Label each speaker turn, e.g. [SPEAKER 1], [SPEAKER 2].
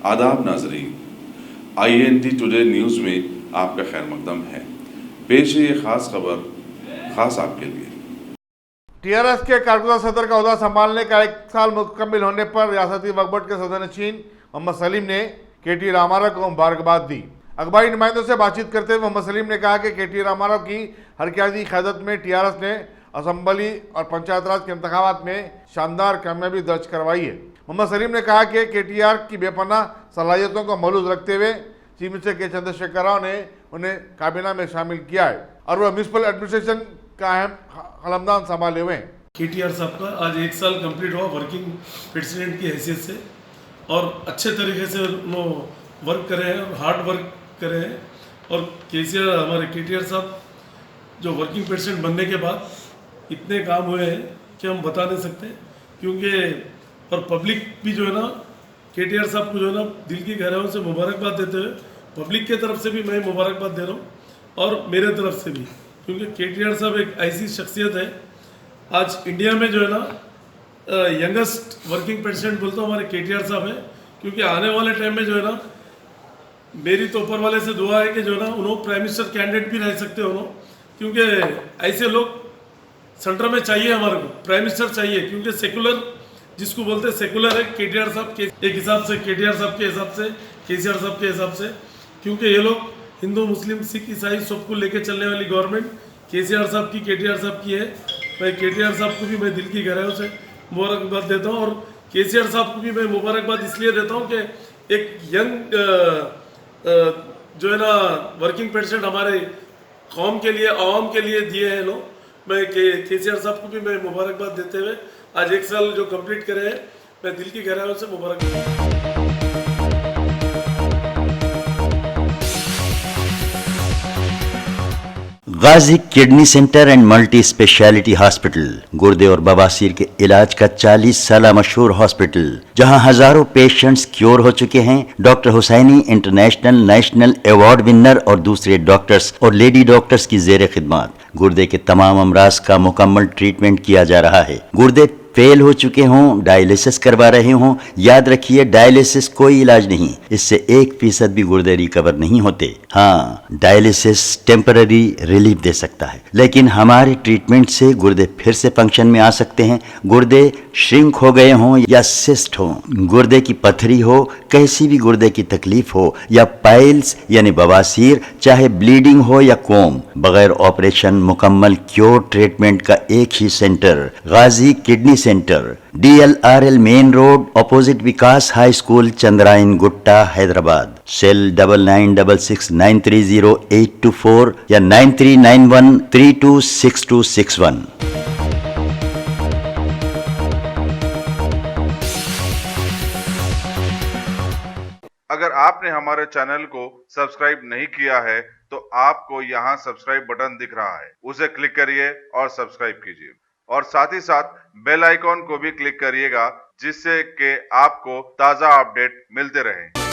[SPEAKER 1] आदाब नाजरीन, INT today news में आपका खैर मकदम है। पेश है ये खास खबर खास आपके लिए।
[SPEAKER 2] टीआरएस के कारकुना सदर का ओहदा संभालने का 1 साल मुकम्मिल होने पर रियासती वक्फ बोर्ड के सदरनशीन मोहम्मद सलीम ने KT रामाराव को मुबारकबाद दी। अखबारी नुमाइंदों से बातचीत करते हुए मोहम्मद सलीम ने कहा कि KT रामाराव की हरक्याती क़यादत में टीआरएस ने असम्बली और पंचायत राज के इंतखाबात में शानदार कामयाबी दर्ज करवाई है। मोहम्मद सलीम ने कहा कि KTR की बेपनाह सलाहियतों को मलूज़ रखते हुए चीफ मिनिस्टर के चंद्रशेखर राव ने उन्हें काबीना में शामिल किया है और वह म्यूनसिपल एडमिनिस्ट्रेशन का अहम कलमदान संभाले हुए हैं।
[SPEAKER 3] KTR साहब का आज 1 साल कंप्लीट हुआ वर्किंग प्रेसिडेंट की हैसियत से, और अच्छे तरीके से उन्होंने वर्क करे हैं और हार्ड वर्क करे हैं। और हमारे KTR साहब जो वर्किंग प्रेसिडेंट बनने के बाद इतने काम हुए हैं कि हम बता नहीं सकते, क्योंकि और पब्लिक भी जो है ना KTR साहब को जो है ना दिल की गहराइयों से मुबारकबाद देते हुए, पब्लिक के तरफ से भी मैं मुबारकबाद दे रहा हूँ और मेरे तरफ से भी, क्योंकि KTR साहब एक ऐसी शख्सियत है आज इंडिया में जो है ना यंगेस्ट वर्किंग प्रेसिडेंट बोलता हूँ हमारे KTR साहब है। क्योंकि आने वाले टाइम में जो है ना मेरी तो ऊपर वाले से दुआ है कि जो है ना उन्होंने प्राइम मिनिस्टर कैंडिडेट भी रह सकते हो, क्योंकि ऐसे लोग सेंटर में चाहिए, हमारे को प्राइम मिनिस्टर चाहिए, क्योंकि सेकुलर जिसको बोलते हैं सेकुलर है KTR साहब के एक हिसाब से, KTR साहब के हिसाब से, KCR साहब के हिसाब से, क्योंकि ये लोग हिंदू मुस्लिम सिख ईसाई सबको लेके चलने वाली गवर्नमेंट KCR साहब की KTR साहब की है। मैं KTR साहब को भी मैं दिल की गहराइयों से मुबारकबाद देता हूँ, और KCR साहब को भी मैं मुबारकबाद इसलिए देता हूँ कि एक यंग जो है ना वर्किंग प्रेसिडेंट हमारे कौम के लिए आवाम के लिए दिए हैं लोग। मैं KCR साहब को भी मैं मुबारकबाद देते हुए आज 1 साल जो कंप्लीट करे हैं मैं दिल की गहराइयों से मुबारक देता हूँ।
[SPEAKER 4] Ghazi kidney centre and multi speciality hospital गुर्दे और बवासीर के इलाज का 40 साल मशहूर हॉस्पिटल, जहां हजारों पेशेंट्स क्योर हो चुके हैं। Doctor Husaini international national award winner और दूसरे डॉक्टर्स और लेडी डॉक्टर्स की जेर खिदमत गुर्दे के तमाम अमराज का मुकम्मल ट्रीटमेंट किया जा रहा है। गुर्दे फेल हो चुके हों, डायलिसिस करवा रहे हों, याद रखिए डायलिसिस कोई इलाज नहीं, इससे 1% भी गुर्दे रिकवर नहीं होते। हाँ, डायलिसिस टेम्पररी रिलीफ दे सकता है, लेकिन हमारे ट्रीटमेंट से गुर्दे फिर से फंक्शन में आ सकते हैं। गुर्दे श्रिंक हो गए हों या सिस्ट हो, गुर्दे की पथरी हो, कैसी भी गुर्दे की तकलीफ हो, या पाइल्स यानी बवासीर, चाहे ब्लीडिंग हो या कोम, बगैर ऑपरेशन मुकम्मल क्योर ट्रीटमेंट का एक ही centre, Ghazi kidney centre, DLRL main road opposite Vikas high school, Chandrayangutta, Hyderabad. Cell 9966930824 या 9391326261।
[SPEAKER 1] अगर आपने हमारे चैनल को सब्सक्राइब नहीं किया है तो आपको यहाँ सब्सक्राइब बटन दिख रहा है, उसे क्लिक करिए और सब्सक्राइब कीजिए, और साथ ही साथ बेल आइकॉन को भी क्लिक करिएगा, जिससे कि आपको ताज़ा अपडेट मिलते रहें।